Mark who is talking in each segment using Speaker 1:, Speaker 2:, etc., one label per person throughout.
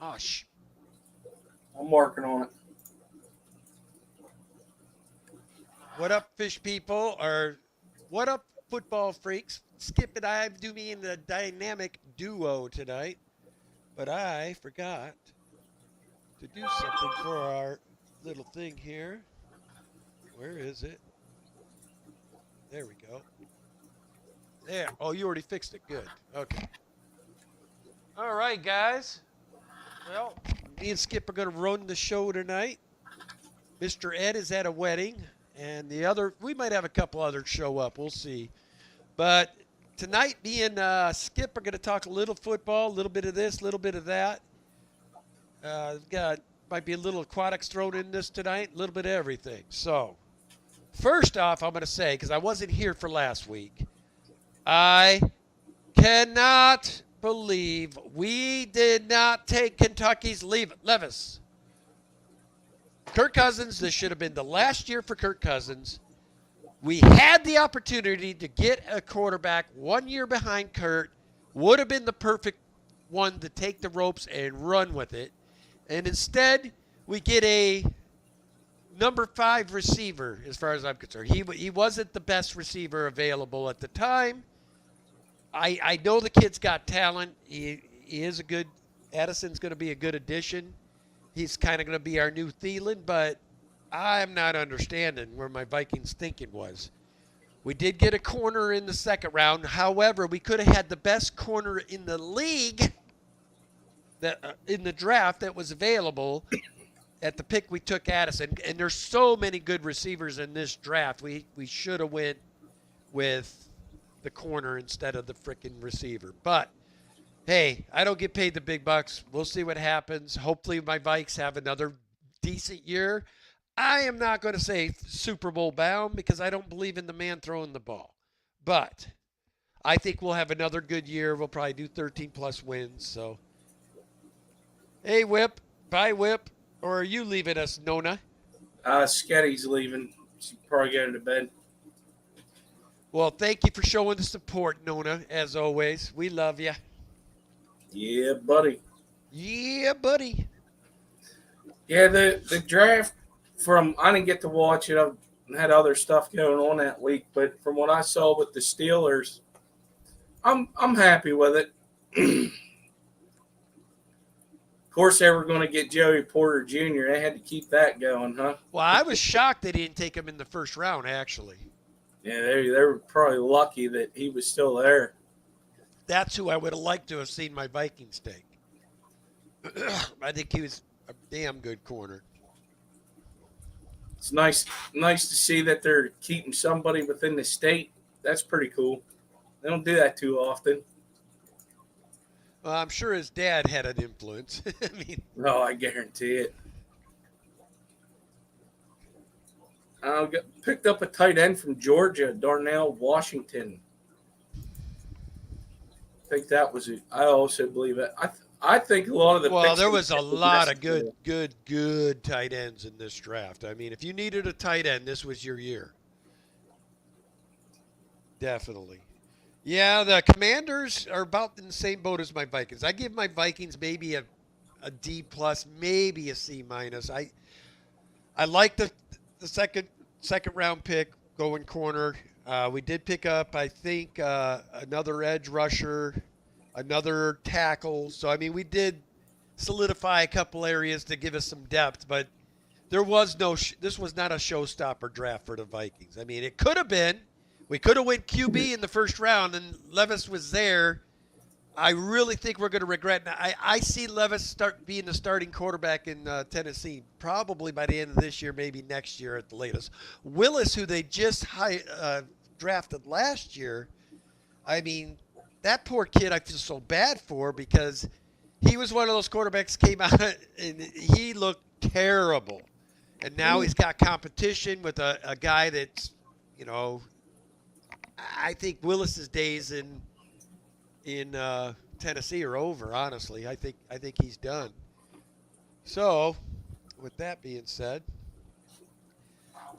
Speaker 1: Oh,
Speaker 2: I'm working on it.
Speaker 1: what up, fish people? Or what up, football freaks? Skip and I do me in the dynamic duo tonight, but I forgot to do something for our little thing here. Where is it? There we go. There. Oh, you already fixed it. Good. Okay. All right, guys. Well, me and Skip are going to run the show tonight. Mr. Ed is at a wedding, and we might have a couple others show up. We'll see. But tonight, me and Skip are going to talk a little football, a little bit of this, a little bit of that. Might be a little aquatics thrown in this tonight, a little bit of everything. So, first off, I'm going to say, because I wasn't here for last week, I cannot believe we did not take Kentucky's Levis. Kirk Cousins, this should have been the last year for Kirk Cousins. We had the opportunity to get a quarterback 1 year behind Kurt. Would have been the perfect one to take the ropes and run with it. And instead, we get a number 5 receiver, as far as I'm concerned. He wasn't the best receiver available at the time. I know the kid's got talent. He is a good – Addison's going to be a good addition. He's kind of going to be our new Thielen, but I'm not understanding where my Vikings thinking was. We did get a corner in the second round. However, we could have had the best corner in the league in the draft that was available at the pick we took Addison. And there's so many good receivers in this draft. We should have went with the corner instead of the freaking receiver. But, hey, I don't get paid the big bucks. We'll see what happens. Hopefully my Vikes have another decent year. I am not going to say Super Bowl bound because I don't believe in the man throwing the ball. But I think we'll have another good year. We'll probably do 13-plus wins. So, hey, Whip. Bye, Whip. Or are you leaving us, Nona?
Speaker 2: Sketty's leaving. She's probably going to bed.
Speaker 1: Well, thank you for showing the support, Nona, as always. We love you.
Speaker 2: Yeah, buddy.
Speaker 1: Yeah, buddy.
Speaker 2: Yeah, the draft I didn't get to watch it. I've had other stuff going on that week, but from what I saw with the Steelers, I'm happy with it. Of course, they were going to get Joey Porter Jr. They had to keep that going, huh?
Speaker 1: Well, I was shocked they didn't take him in the first round, actually.
Speaker 2: Yeah, they were probably lucky that he was still there.
Speaker 1: That's who I would have liked to have seen my Vikings take. I think he was a damn good corner.
Speaker 2: It's nice to see that they're keeping somebody within the state. That's pretty cool. They don't do that too often.
Speaker 1: Well, I'm sure his dad had an influence.
Speaker 2: No, I guarantee it. Picked up a tight end from Georgia, Darnell Washington. I think that was it. I also believe it. I think a lot of the
Speaker 1: there was a lot of good tight ends in this draft. I mean, if you needed a tight end, this was your year. Definitely. Yeah, the Commanders are about in the same boat as my Vikings. I give my Vikings maybe a D plus, maybe a C minus. I like the second round pick going corner. We did pick up, I think, another edge rusher, another tackle. So, I mean, we did solidify a couple areas to give us some depth, but there was this was not a showstopper draft for the Vikings. I mean, it could have been. We could have went QB in the first round, and Levis was there. I really think we're going to regret. I see Levis start being the starting quarterback in Tennessee probably by the end of this year, maybe next year at the latest. Willis, who they just drafted last year, I mean, that poor kid I feel so bad for because he was one of those quarterbacks came out and he looked terrible. And now he's got competition with a guy that's, you know, I think Willis's days in Tennessee are over, honestly. I think he's done. So, with that being said,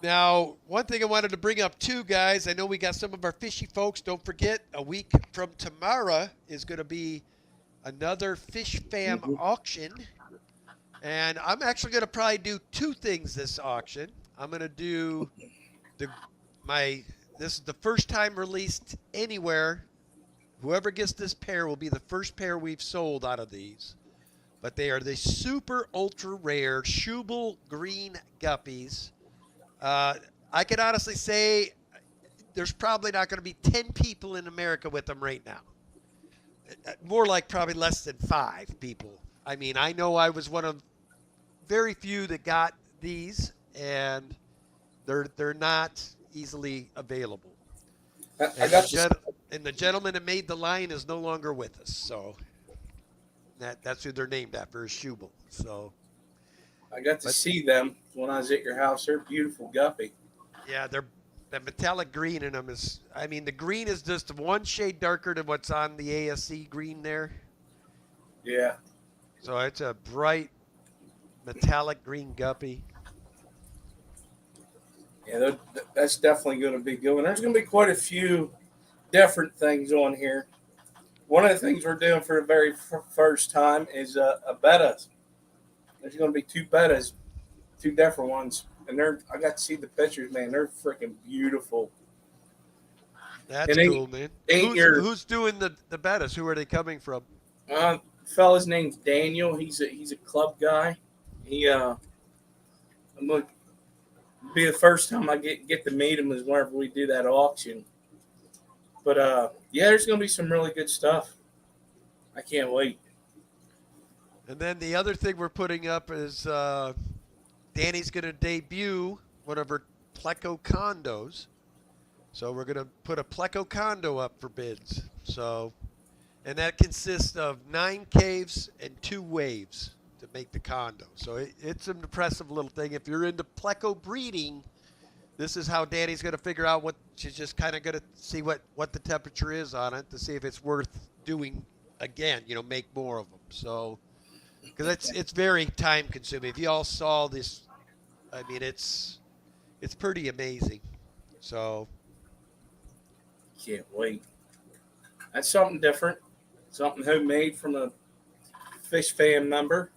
Speaker 1: now, one thing I wanted to bring up too, guys, I know we got some of our fishy folks. Don't forget, a week from tomorrow is going to be another Fish Fam auction And I'm actually going to probably do two things this auction. I'm going to do the my this is the first time released anywhere. Whoever gets this pair will be the first pair we've sold out of these. But they are the super ultra rare Schubel green guppies. Uh, I can honestly say there's probably not going to be 10 people in America with them right now. More like probably less than 5 people. I mean, I know I was one of very few that got these, and they're not easily available.
Speaker 2: I got to,
Speaker 1: And the gentleman that made the line is no longer with us, so that's who they're named after, is Schubel. So,
Speaker 2: I got to
Speaker 1: but
Speaker 2: see them when I was at your house. They're beautiful guppy.
Speaker 1: yeah, they're the metallic green in them is. I mean, the green is just one shade darker than what's on the ASC green there.
Speaker 2: Yeah.
Speaker 1: So it's a bright metallic green guppy.
Speaker 2: Yeah, that's definitely going to be good. And there's going to be quite a few different things on here. One of the things we're doing for the very first time is a betta. There's going to be 2 bettas, 2 different ones, and I got to see the pictures, man. They're freaking beautiful.
Speaker 1: That's
Speaker 2: And they
Speaker 1: cool, man.
Speaker 2: ain't your
Speaker 1: Who's doing the bettas? Who are they coming from?
Speaker 2: fella's name's Daniel. He's a club guy. I'm going to be the first time I get to meet him is whenever we do that auction. But yeah, there's going to be some really good stuff. I can't wait.
Speaker 1: And then the other thing we're putting up is Danny's going to debut one of her Pleco condos. So we're going to put a Pleco condo up for bids. So, and that consists of 9 caves and 2 waves to make the condo. So it's an impressive little thing. If you're into Pleco breeding, this is how Danny's going to figure out what she's just kind of going to see what the temperature is on it to see if it's worth doing again, make more of them. So, because it's very time consuming. If you all saw this, I mean, it's pretty amazing. So,
Speaker 2: Can't wait. That's something different. Something homemade from a fish fan member.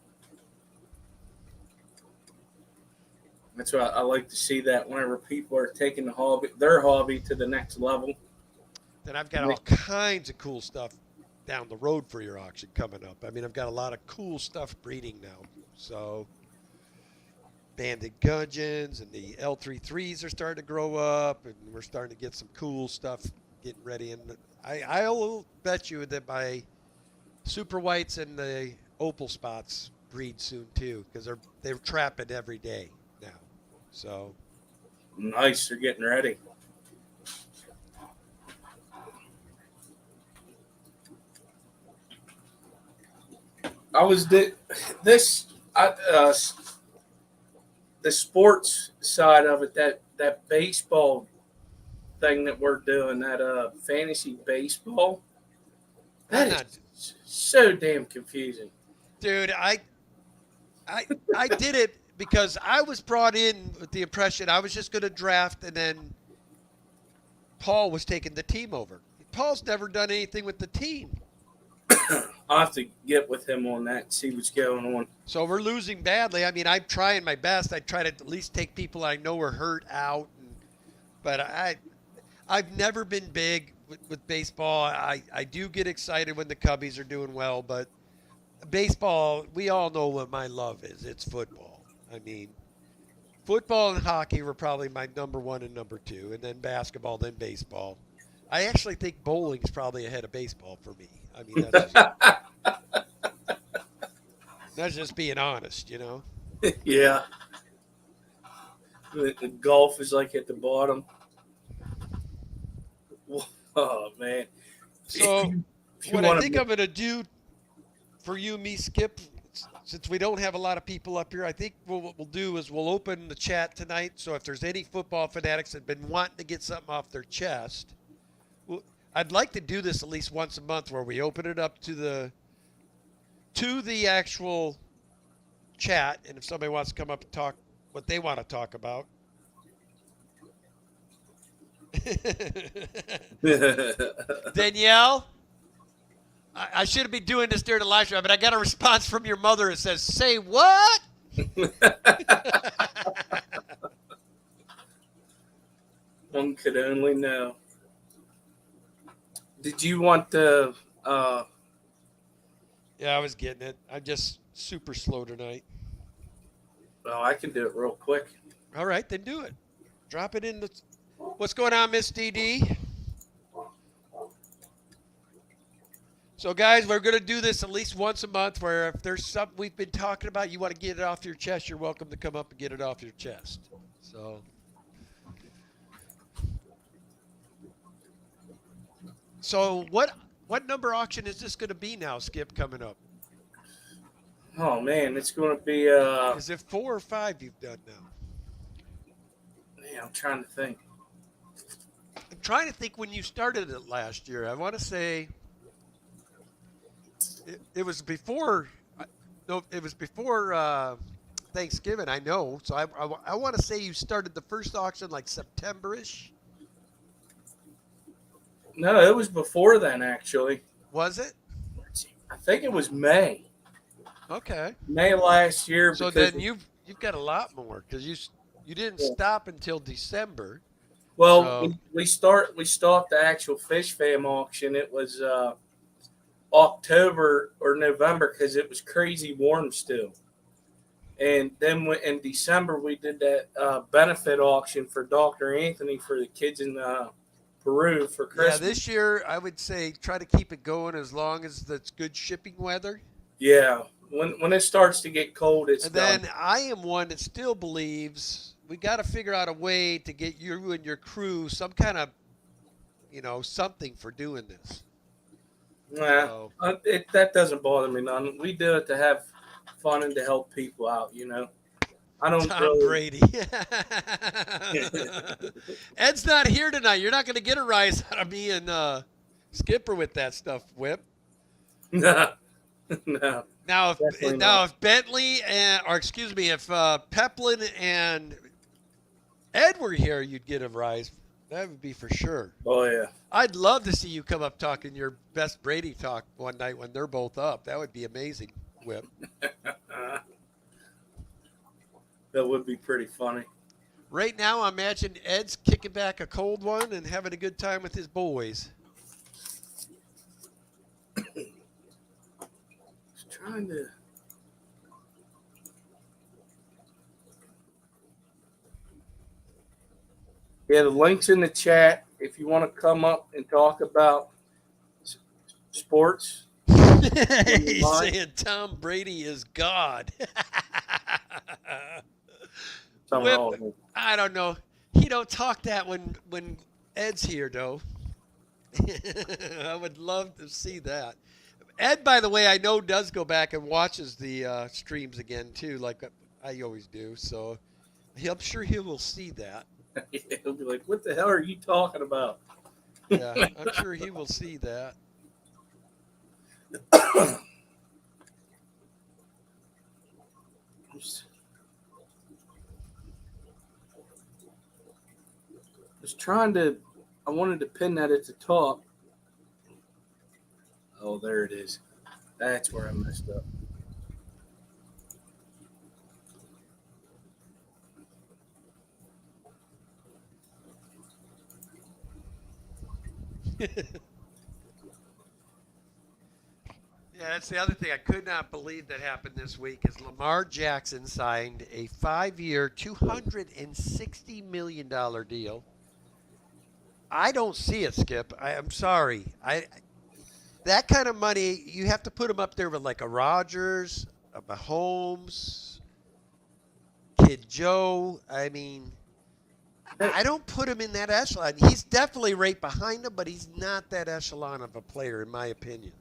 Speaker 2: That's why I like to see that whenever people are taking their hobby to the next level.
Speaker 1: then I've got all kinds of cool stuff down the road for your auction coming up. I mean, I've got a lot of cool stuff breeding now. So, banded gudgeons and the L33s are starting to grow up, and we're starting to get some cool stuff getting ready. And I'll bet you that my super whites and the opal spots breed soon too, because they're trapping every day now. So
Speaker 2: Nice, they're getting ready. I was this the sports side of it, that baseball thing that we're doing, that fantasy baseball. That is so damn confusing.
Speaker 1: Dude, I did it because I was brought in with the impression I was just going to draft, and then Paul was taking the team over. Paul's never done anything with the team.
Speaker 2: I'll have to get with him on that and see what's going on.
Speaker 1: So we're losing badly. I mean, I'm trying my best. I try to at least take people I know are hurt out. But I've never been big with baseball. I do get excited when the Cubbies are doing well. But baseball, we all know what my love is. It's football. I mean, football and hockey were probably my number 1 and number 2. And then basketball, then baseball. I actually think bowling's probably ahead of baseball for me. I mean, that's just being honest,
Speaker 2: Yeah. The golf is like at the bottom. Oh, man.
Speaker 1: So what I think I'm going to do for you, me, Skip, since we don't have a lot of people up here, I think what we'll do is we'll open the chat tonight. So if there's any football fanatics that have been wanting to get something off their chest, I'd like to do this at least once a month where we open it up to the actual chat, and if somebody wants to come up and talk what they want to talk about. Danielle, I shouldn't be doing this during the live stream, but I got a response from your mother that says, "Say what?"
Speaker 2: One could only know. Did you want the?
Speaker 1: Yeah, I was getting it. I'm just super slow tonight.
Speaker 2: Well, I can do it real quick.
Speaker 1: All right, then do it. Drop it in the. What's going on, Miss DD? So, guys, we're going to do this at least once a month where if there's something we've been talking about, you want to get it off your chest, you're welcome to come up and get it off your chest. So what number auction is this going to be now, Skip, coming up?
Speaker 2: Oh, man, it's going to be...
Speaker 1: Is it 4 or 5 you've done now?
Speaker 2: Man, I'm trying to think.
Speaker 1: I'm trying to think when you started it last year. I want to say it was before. No, it was before Thanksgiving. I know. So I want to say you started the first auction like September-ish.
Speaker 2: No, it was before then, actually.
Speaker 1: Was it?
Speaker 2: I think it was May.
Speaker 1: Okay.
Speaker 2: May last year.
Speaker 1: So then you've got a lot more because you didn't stop until December.
Speaker 2: Well,
Speaker 1: so.
Speaker 2: we stopped the actual Fish Fam auction. It was October or November because it was crazy warm still. And then in December we did that benefit auction for Dr. Anthony for the kids in Peru for Christmas.
Speaker 1: Yeah, this year I would say try to keep it going as long as it's good shipping weather.
Speaker 2: Yeah, when it starts to get cold, it's done.
Speaker 1: Then I am one that still believes we got to figure out a way to get you and your crew some kind of, something for doing this.
Speaker 2: Nah, that doesn't bother me none. We do it to have fun and to help people out, I don't
Speaker 1: Tom Brady. Ed's not here tonight. You're not going to get a rise out of me and Skipper with that stuff, Whip.
Speaker 2: No.
Speaker 1: Now, if Bentley if Peplin and Ed were here, you'd get a rise. That would be for sure.
Speaker 2: Oh yeah.
Speaker 1: I'd love to see you come up talking your best Brady talk one night when they're both up. That would be amazing, Whip.
Speaker 2: That would be pretty funny.
Speaker 1: Right now, I imagine Ed's kicking back a cold one and having a good time with his boys.
Speaker 2: Trying to. Yeah, the link's in the chat if you want to come up and talk about sports.
Speaker 1: He's saying Tom Brady is God. Whip, I don't know. He don't talk that when Ed's here, though. I would love to see that. Ed, by the way, I know does go back and watches the streams again, too, like I always do. So I'm sure he will see that.
Speaker 2: He'll be like, what the hell are you talking about?
Speaker 1: Yeah, I'm sure he will see that. I wanted to pin that at the top. Oh, there it is. That's where I messed up. Yeah, that's the other thing I could not believe that happened this week is Lamar Jackson signed a 5-year, $260 million deal. I don't see it, Skip. I'm sorry. That kind of money, you have to put him up there with like a Rodgers, a Mahomes, Kid Joe. I mean, I don't put him in that echelon. He's definitely right behind him, but he's not that echelon of a player, in my opinion.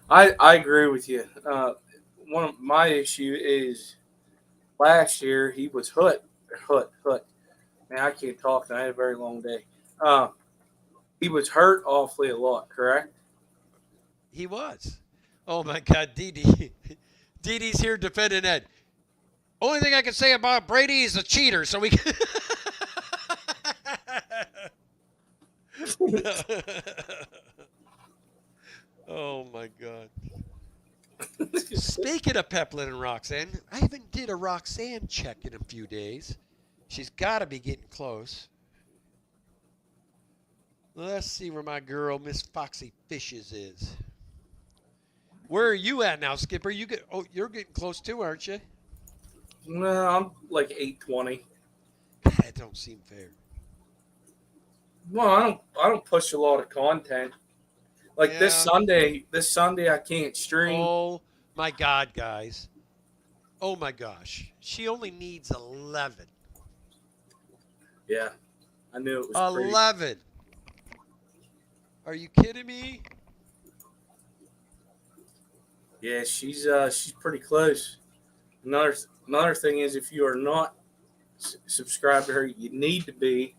Speaker 2: I agree with you. One of my issue is last year he was hut. Man, I can't talk. I had a very long day. He was hurt awfully a lot, correct?
Speaker 1: He was. Oh, my God, Dee Dee's here defending Ed. Only thing I can say about Brady is a cheater, so we Oh my God. Speaking of Peplin and Roxanne, I haven't did a Roxanne check in a few days. She's got to be getting close. Let's see where my girl Miss Foxy Fishes is. Where are you at now, Skipper? You're getting close too, aren't you?
Speaker 2: No, I'm like 820.
Speaker 1: That don't seem fair.
Speaker 2: Well, I don't push a lot of content. Like
Speaker 1: Yeah.
Speaker 2: this Sunday I can't stream.
Speaker 1: Oh my God, guys. Oh my gosh. She only needs 11.
Speaker 2: Yeah, I knew it was crazy.
Speaker 1: 11. Are you kidding me?
Speaker 2: Yeah, she's pretty close. Another another thing is if you are not subscribed to her, you need to be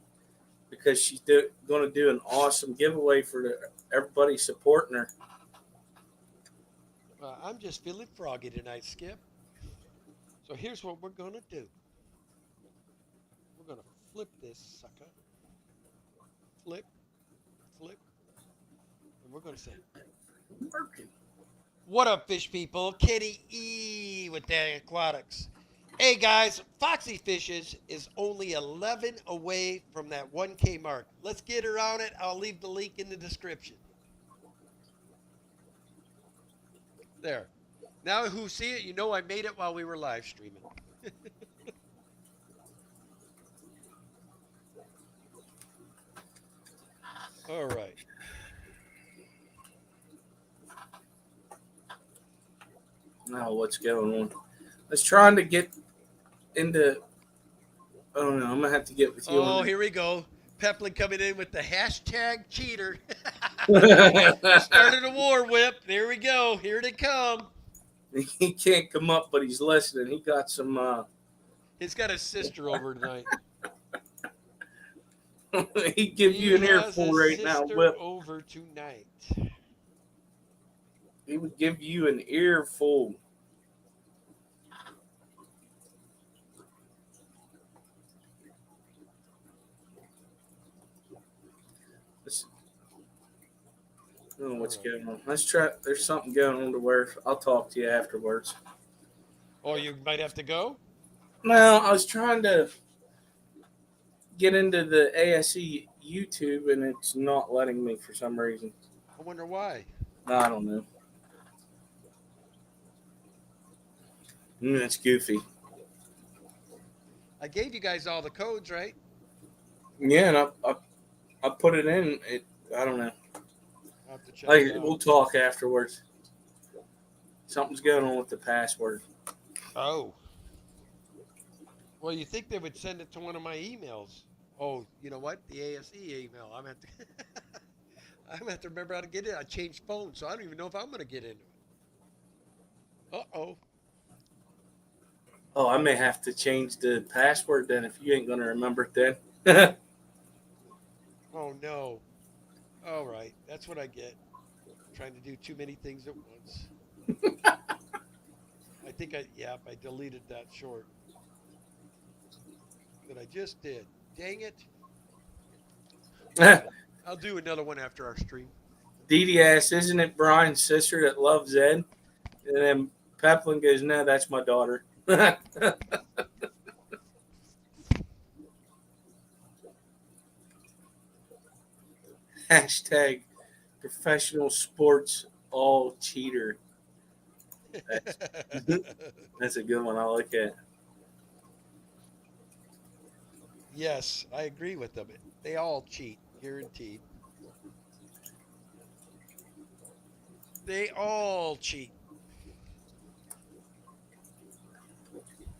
Speaker 2: because she's going to do an awesome giveaway for everybody supporting her.
Speaker 1: I'm just feeling froggy tonight, Skip. So here's what we're going to do. We're going to flip this sucker. Flip, flip. And we're going to say,
Speaker 2: Working.
Speaker 1: what up, fish people? Kitty E with the Aquatics. Hey, guys, Foxy Fishes is only 11 away from that 1K mark. Let's get her on it. I'll leave the link in the description. There. Now who see it, you know I made it while we were live streaming. All right.
Speaker 2: Now what's going on? I was trying to get into. I don't know. I'm gonna have to get with you
Speaker 1: Oh,
Speaker 2: on
Speaker 1: here we go. Peplin coming in with the hashtag cheater. He
Speaker 2: that.
Speaker 1: started a war whip. There we go. Here they come.
Speaker 2: He can't come up, but he's listening. He got some.
Speaker 1: He's got his sister over tonight.
Speaker 2: He'd give you an earful right now, Whip.
Speaker 1: Over tonight.
Speaker 2: He would give you an earful. I don't know what's going on. Let's try. There's something going on to where I'll talk to you afterwards.
Speaker 1: Oh, you might have to go?
Speaker 2: No, I was trying to get into the ASE YouTube and it's not letting me for some reason.
Speaker 1: I wonder why.
Speaker 2: No, I don't know. That's goofy.
Speaker 1: I gave you guys all the codes, right?
Speaker 2: Yeah, and I put it in. I don't know.
Speaker 1: I'll have to check
Speaker 2: Like
Speaker 1: it out.
Speaker 2: we'll talk afterwards. Something's going on with the password.
Speaker 1: Oh. Well, you think they would send it to one of my emails? Oh, you know what? The ASE email. I'm at. I'm gonna have to remember how to get in. I changed phones, so I don't even know if I'm gonna get into it. Uh-oh.
Speaker 2: Oh, I may have to change the password then if you ain't gonna remember it then.
Speaker 1: Oh no. All right, that's what I get. Trying to do too many things at once. I think I deleted that short that I just did. Dang it. I'll do another one after our stream.
Speaker 2: Dee Dee asks, isn't it Brian's sister that loves Ed? And then Peplin goes, no, that's my daughter. Hashtag professional sports all cheater. That's a good one. I like it.
Speaker 1: Yes, I agree with them. They all cheat, guaranteed. They all cheat.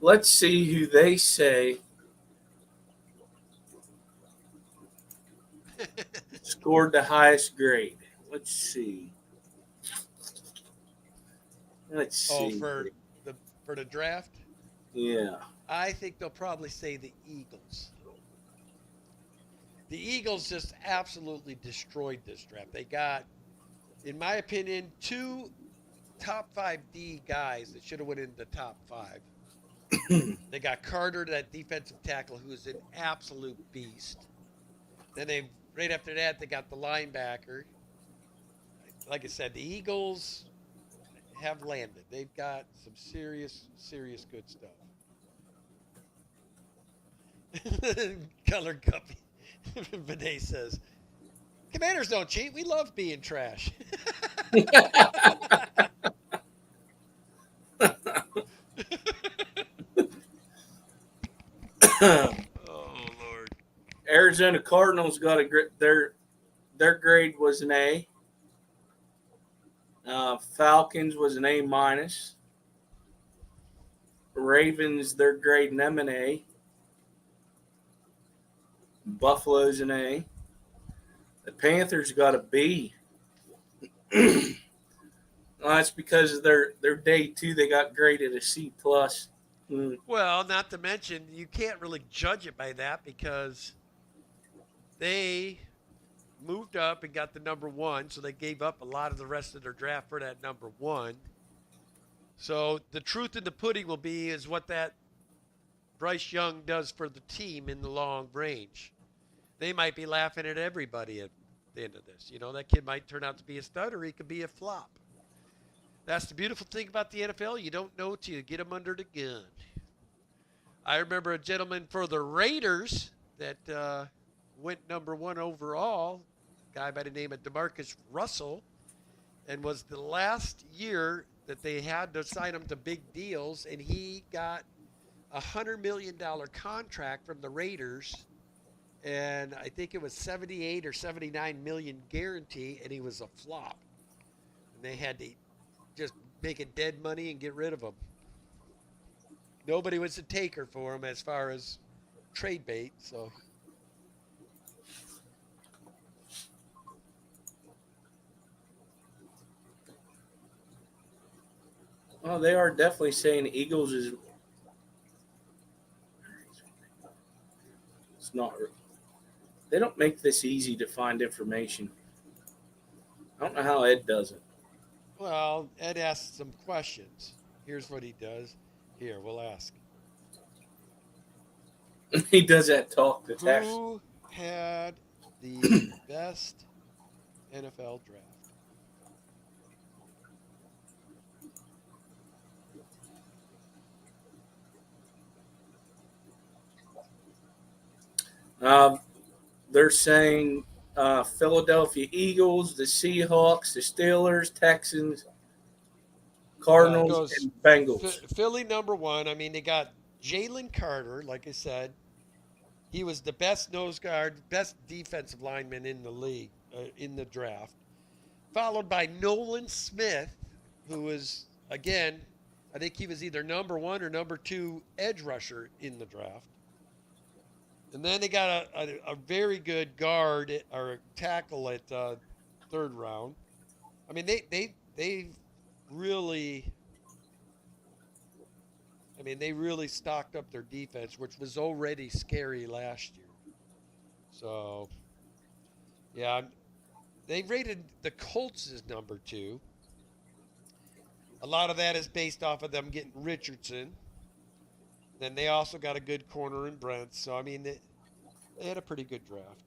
Speaker 2: Let's see who they say scored the highest grade. Let's see. Let's
Speaker 1: Oh,
Speaker 2: see.
Speaker 1: for the draft,
Speaker 2: Yeah.
Speaker 1: I think they'll probably say the Eagles. The Eagles just absolutely destroyed this draft. They got, in my opinion, two top 5D guys that should have went in the top 5. They got Carter, that defensive tackle, who is an absolute beast. Then they Right after that, they got the linebacker. Like I said, the Eagles have landed. They've got some serious, serious good stuff. Color Guppy. Bidet says, Commanders don't cheat. We love being trash. Oh, Lord.
Speaker 2: Arizona Cardinals got their grade was an A. Falcons was an A minus. Ravens their grade an M and A. Buffalo's an A. The Panthers got a B. Well, that's because of their day two. They got graded a C plus.
Speaker 1: Well, not to mention, you can't really judge it by that because they moved up and got the number one, so they gave up a lot of the rest of their draft for that number one. So the truth in the pudding will be is what that Bryce Young does for the team in the long range. They might be laughing at everybody at the end of this. You know, that kid might turn out to be a stud or he could be a flop. That's the beautiful thing about the NFL. You don't know till you get them under the gun. I remember a gentleman for the Raiders that went number one overall, a guy by the name of DeMarcus Russell, and was the last year that they had to sign him to big deals, and he got $100 million contract from the Raiders, and I think it was 78 or 79 million guarantee, and he was a flop. And they had to just make it dead money and get rid of him. Nobody was a taker for him as far as trade bait, so.
Speaker 2: Well, they are definitely saying the Eagles is. It's not. They don't make this easy to find information. I don't know how Ed does it.
Speaker 1: Well, Ed asked some questions. Here's what he does. Here, we'll ask.
Speaker 2: He does that talk to text.
Speaker 1: Who had the best NFL draft?
Speaker 2: They're saying Philadelphia Eagles, the Seahawks, the Steelers, Texans, Cardinals, and Bengals.
Speaker 1: Philly number one. I mean, they got Jalen Carter, like I said. He was the best nose guard, best defensive lineman in the league, in the draft. Followed by Nolan Smith, who was, again, I think he was either number one or number two edge rusher in the draft. And then they got a very good guard or tackle at third round. I mean, they really, they really stocked up their defense, which was already scary last year. So, yeah, they rated the Colts as number two. A lot of that is based off of them getting Richardson. Then they also got a good corner in Brent. So, I mean, they had a pretty good draft.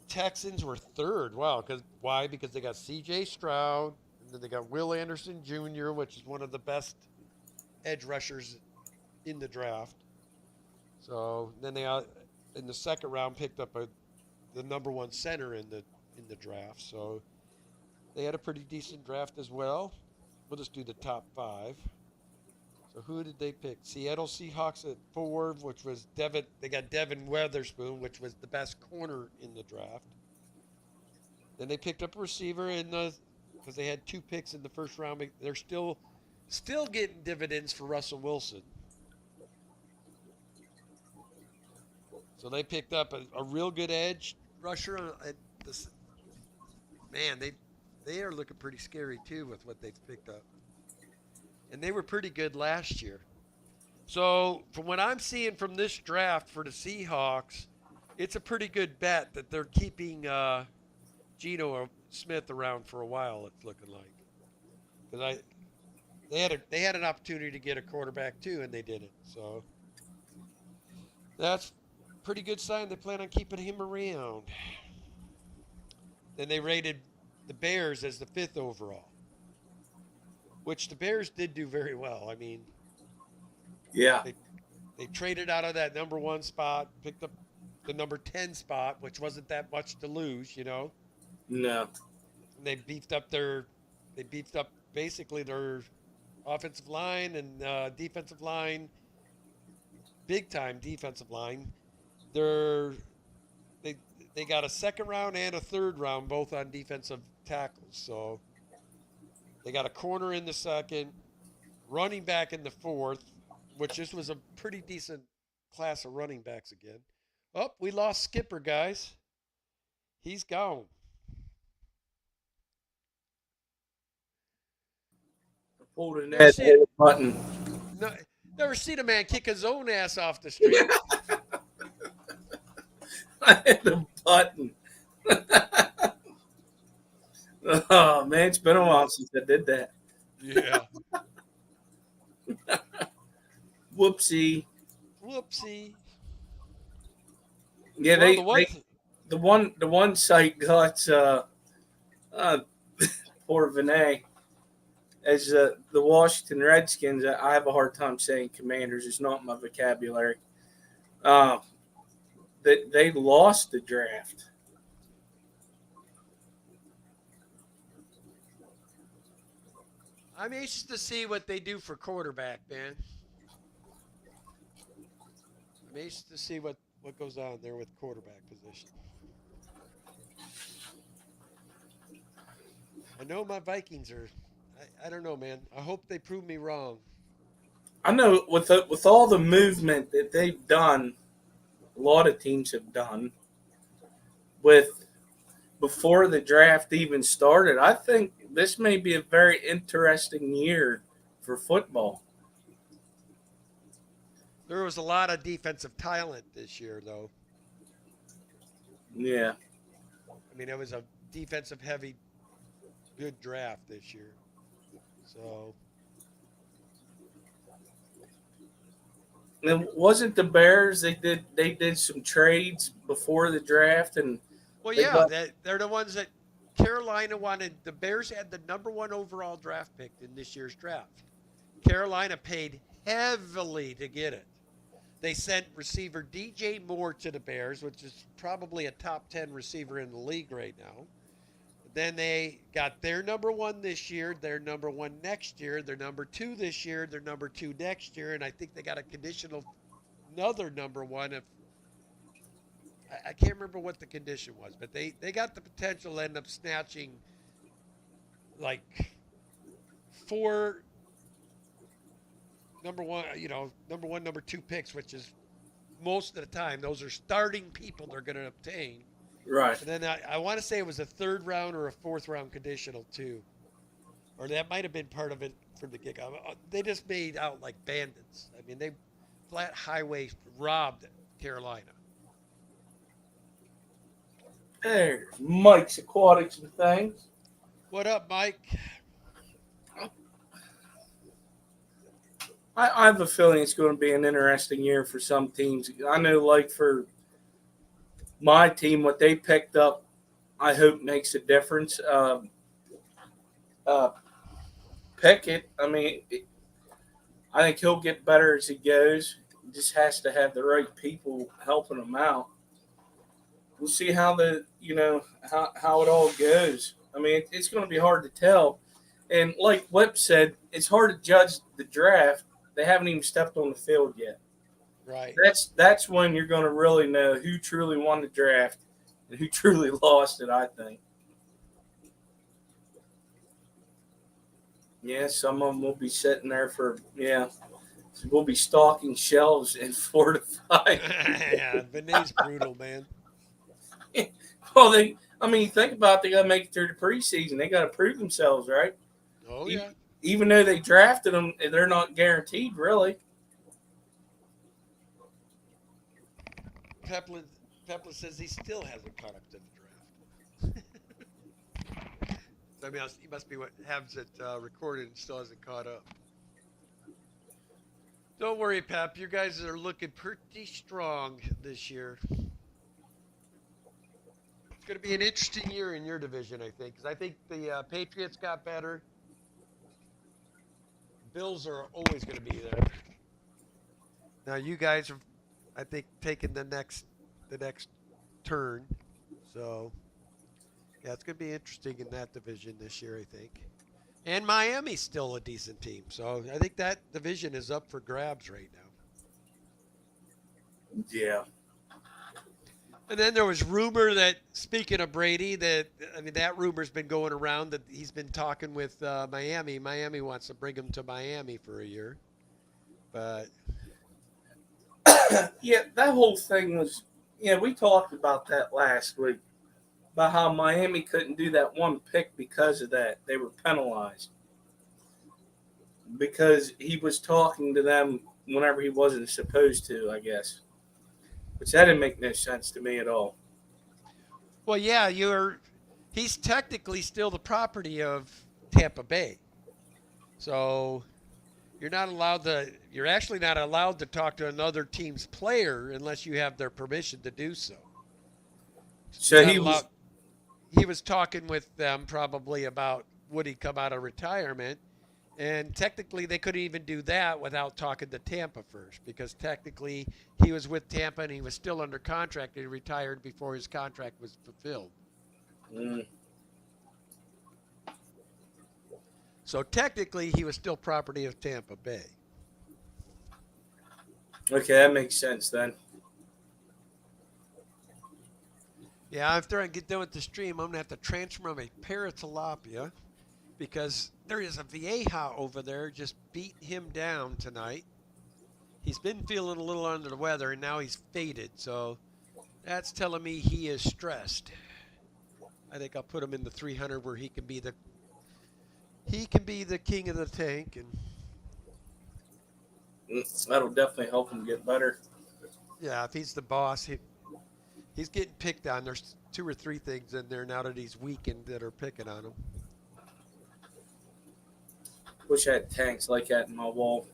Speaker 1: Texans were third. Wow. Why? Because they got C.J. Stroud. And then they got Will Anderson Jr., which is one of the best edge rushers in the draft. So then they, in the second round, picked up the number one center in the draft. So they had a pretty decent draft as well. We'll just do the top five. So who did they pick? Seattle Seahawks at 4, which was Devin. They got Devin Weatherspoon, which was the best corner in the draft. Then they picked up a receiver because they had 2 picks in the first round. They're still getting dividends for Russell Wilson. So they picked up a real good edge rusher. Man, they are looking pretty scary too with what they've picked up. And they were pretty good last year. So from what I'm seeing from this draft for the Seahawks, it's a pretty good bet that they're keeping Geno Smith around for a while. It's looking like because they had an opportunity to get a quarterback too, and they didn't. So that's pretty good sign they plan on keeping him around. Then they rated the Bears as the 5th overall, which the Bears did do very well. I mean,
Speaker 2: Yeah.
Speaker 1: they they traded out of that number 1 spot, picked up the number 10 spot, which wasn't that much to lose, you know.
Speaker 2: No.
Speaker 1: And they beefed up basically their offensive line and defensive line, big time defensive line. They're they they got a second round and a third round both on defensive tackles. So they got a corner in the second, running back in the fourth, which this was a pretty decent class of running backs again. Oh, we lost Skipper, guys. He's gone.
Speaker 2: Pulled in
Speaker 1: Never
Speaker 2: that
Speaker 1: seen
Speaker 2: button.
Speaker 1: no, never seen a man kick his own ass off the street.
Speaker 2: I hit the button. Oh man, it's been a while since I did that.
Speaker 1: Yeah.
Speaker 2: Whoopsie.
Speaker 1: Whoopsie.
Speaker 2: Yeah,
Speaker 1: Well,
Speaker 2: the one site got uh poor Vinay as the Washington Redskins. I have a hard time saying Commanders. It's not my vocabulary. That they lost the draft.
Speaker 1: I'm anxious to see what they do for quarterback, man. I'm anxious to see what goes on there with quarterback position. I know my Vikings are. I don't know, man. I hope they prove me wrong.
Speaker 2: I know with all the movement that they've done, a lot of teams have done with before the draft even started. I think this may be a very interesting year for football.
Speaker 1: There was a lot of defensive talent this year, though.
Speaker 2: Yeah.
Speaker 1: I mean, it was a defensive heavy, good draft this year. So.
Speaker 2: And wasn't the Bears they did some trades before the draft and
Speaker 1: Well,
Speaker 2: they
Speaker 1: yeah,
Speaker 2: got
Speaker 1: they're the ones that Carolina wanted. The Bears had the number 1 overall draft pick in this year's draft. Carolina paid heavily to get it. They sent receiver DJ Moore to the Bears, which is probably a top 10 receiver in the league right now. Then they got their number 1 this year, their number 1 next year, their number 2 this year, their number 2 next year, and I think they got a conditional another number 1 if I can't remember what the condition was, but they got the potential to end up snatching like 4 number 1, number 1, number 2 picks, which is most of the time those are starting people they're going to obtain.
Speaker 2: right.
Speaker 1: And then I want to say it was a 3rd round or a 4th round conditional too, or that might have been part of it from the kick. They just made out like bandits. I mean, they flat highway robbed Carolina.
Speaker 2: There's Mike's Aquatics and things.
Speaker 1: What up, Mike?
Speaker 2: I have a feeling it's going to be an interesting year for some teams. I know, like for my team, what they picked up, I hope makes a difference. Pickett, I mean, I think he'll get better as he goes. He just has to have the right people helping him out. We'll see how how it all goes. I mean, it's going to be hard to tell. And like Whip said, it's hard to judge the draft. They haven't even stepped on the field yet.
Speaker 1: Right.
Speaker 2: That's when you're going to really know who truly won the draft and who truly lost it, I think. Yeah, some of them will be sitting there we'll be stocking shelves in 4 to 5.
Speaker 1: Yeah, Vinay's brutal, man.
Speaker 2: Well, think about it, they got to make it through the preseason. They got to prove themselves, right?
Speaker 1: Oh, yeah.
Speaker 2: Even though they drafted them, they're not guaranteed, really.
Speaker 1: Peplin says he still hasn't caught up to the draft. So, I mean, he must be what has it recorded and still hasn't caught up. Don't worry, Pep. You guys are looking pretty strong this year. It's going to be an interesting year in your division, I think, because I think the Patriots got better. Bills are always going to be there. Now you guys have, I think, taken the next turn. So yeah, it's going to be interesting in that division this year, I think. And Miami's still a decent team, so I think that division is up for grabs right now.
Speaker 2: Yeah.
Speaker 1: And then there was rumor that, speaking of Brady, that I mean that rumor's been going around that he's been talking with Miami. Miami wants to bring him to Miami for a year, but
Speaker 2: Yeah, that whole thing was, yeah, we talked about that last week, about how Miami couldn't do that one pick because of that. They were penalized because he was talking to them whenever he wasn't supposed to, I guess. Which that didn't make no sense to me at all.
Speaker 1: well, yeah, he's technically still the property of Tampa Bay, so you're actually not allowed to talk to another team's player unless you have their permission to do so. You're
Speaker 2: So
Speaker 1: not
Speaker 2: he was
Speaker 1: allowed. He was talking with them probably about would he come out of retirement, and technically they couldn't even do that without talking to Tampa first, because technically he was with Tampa and he was still under contract and he retired before his contract was fulfilled.
Speaker 2: mm,
Speaker 1: So technically he was still property of Tampa Bay.
Speaker 2: okay. That makes sense then.
Speaker 1: Yeah, after I get done with the stream, I'm gonna have to transfer my paratilapia because there is a vieja over there just beating him down tonight. He's been feeling a little under the weather and now he's faded, so that's telling me he is stressed. I think I'll put him in the 300 where he can be the king of the tank. And
Speaker 2: That'll definitely help him get better.
Speaker 1: yeah, if he's the boss, he's getting picked on. There's two or three things in there now that he's weakened that are picking on him.
Speaker 2: Wish I had tanks like that in my wall.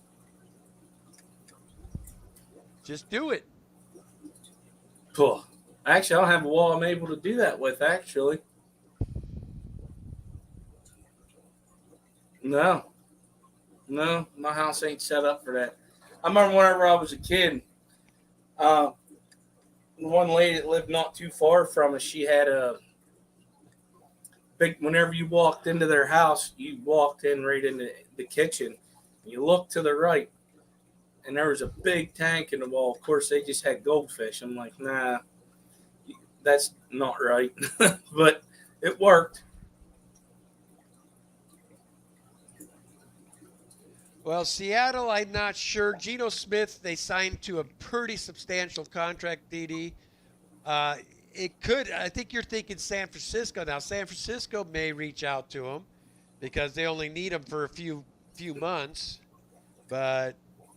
Speaker 1: Just do it.
Speaker 2: Cool. Actually, I don't have a wall I'm able to do that with, actually. No. No, my house ain't set up for that. I remember whenever I was a kid, uh, one lady that lived not too far from us, she had a big, whenever you walked into their house, you walked in right into the kitchen. You looked to the right, and there was a big tank in the wall. Of course, they just had goldfish. I'm like, nah, that's not right. But it worked.
Speaker 1: Well, Seattle, I'm not sure. Geno Smith, they signed to a pretty substantial contract, DD. Uh, it could, I think you're thinking San Francisco now. San Francisco may reach out to him because they only need him for a few months. But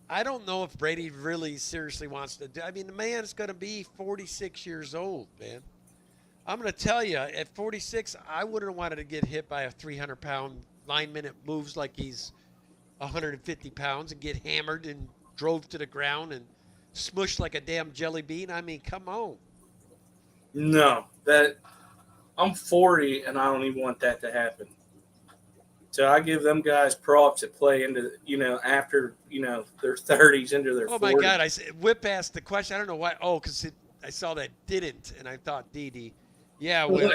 Speaker 1: I don't know if Brady really seriously wants to do. I mean, the man is going to be 46 years old, man. I'm going to tell you, at 46, I wouldn't have wanted to get hit by a 300-pound lineman. Moves like he's 150 pounds and get hammered and drove to the ground and smushed like a damn jelly bean. I mean, come on.
Speaker 2: No, that I'm 40 and I don't even want that to happen. So I give them guys props that play into, after, their 30s into their
Speaker 1: Oh
Speaker 2: 40s.
Speaker 1: my God! Whip asked the question. I don't know why. Oh, because I saw that didn't, and I thought Didi. Yeah, Whip.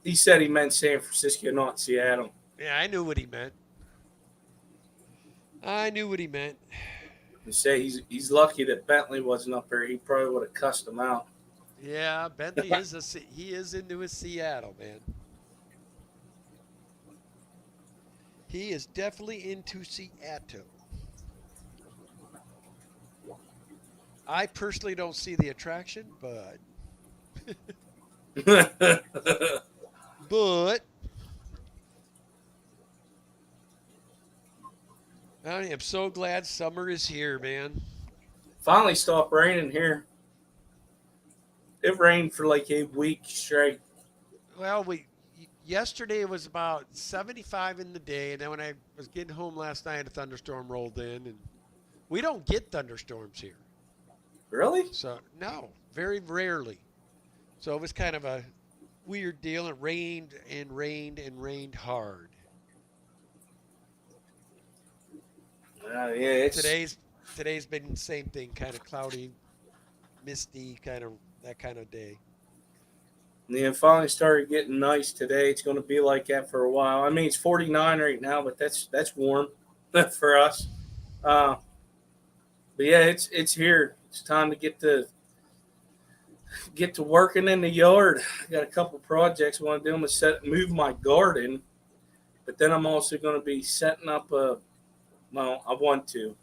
Speaker 2: He said he meant San Francisco, not Seattle.
Speaker 1: Yeah, I knew what he meant. I knew what he meant.
Speaker 2: He say he's lucky that Bentley wasn't up there. He probably would have cussed him out.
Speaker 1: Yeah, Bentley he is into his Seattle, man. He is definitely into Seattle. I personally don't see the attraction, but but I am so glad summer is here, man.
Speaker 2: Finally stopped raining here. It rained for like a week straight.
Speaker 1: Well, yesterday it was about 75 in the day, and then when I was getting home last night, a thunderstorm rolled in, and we don't get thunderstorms here.
Speaker 2: Really?
Speaker 1: So no, very rarely. So it was kind of a weird deal. It rained and rained and rained hard.
Speaker 2: Yeah, it's
Speaker 1: Today's been the same thing, kind of cloudy, misty, kind of that kind of day.
Speaker 2: yeah, it finally started getting nice today. It's going to be like that for a while. I mean, it's 49 right now, but that's warm for us. Uh, but yeah, it's here. It's time to get to working in the yard. I got a couple projects I want to do. I'm going to move my garden, but then I'm also going to be setting up I want to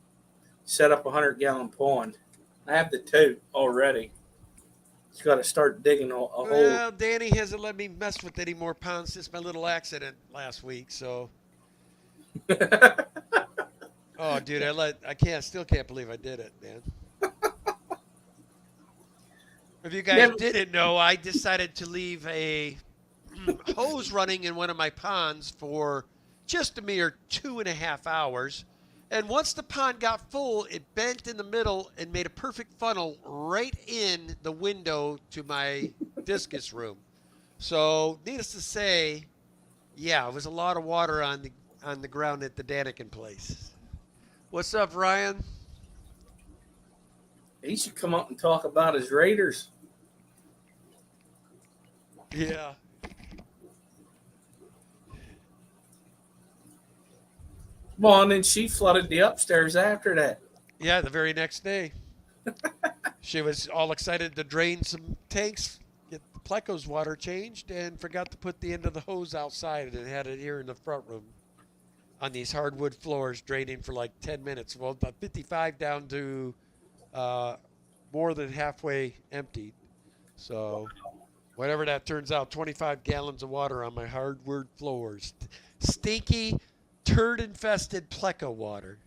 Speaker 2: set up a 100-gallon pond. I have the tote already. Just got to start digging a hole.
Speaker 1: Well, Danny hasn't let me mess with any more ponds since my little accident last week. So, oh, dude, still can't believe I did it, man. If you guys didn't know, I decided to leave a hose running in one of my ponds for just a mere 2.5 hours. And once the pond got full, it bent in the middle and made a perfect funnel right in the window to my discus room. So, needless to say, yeah, it was a lot of water on the ground at the Daniken place. What's up, Ryan?
Speaker 2: He should come up and talk about his Raiders.
Speaker 1: Yeah.
Speaker 2: Well, and then she flooded the upstairs after that.
Speaker 1: Yeah, the very next day. She was all excited to drain some tanks, get the Pleco's water changed, and forgot to put the end of the hose outside and had it here in the front room on these hardwood floors draining for like 10 minutes. Well, the 55 down to more than halfway emptied. So whatever that turns out, 25 gallons of water on my hardwood floors. Stinky, turd-infested Pleco water.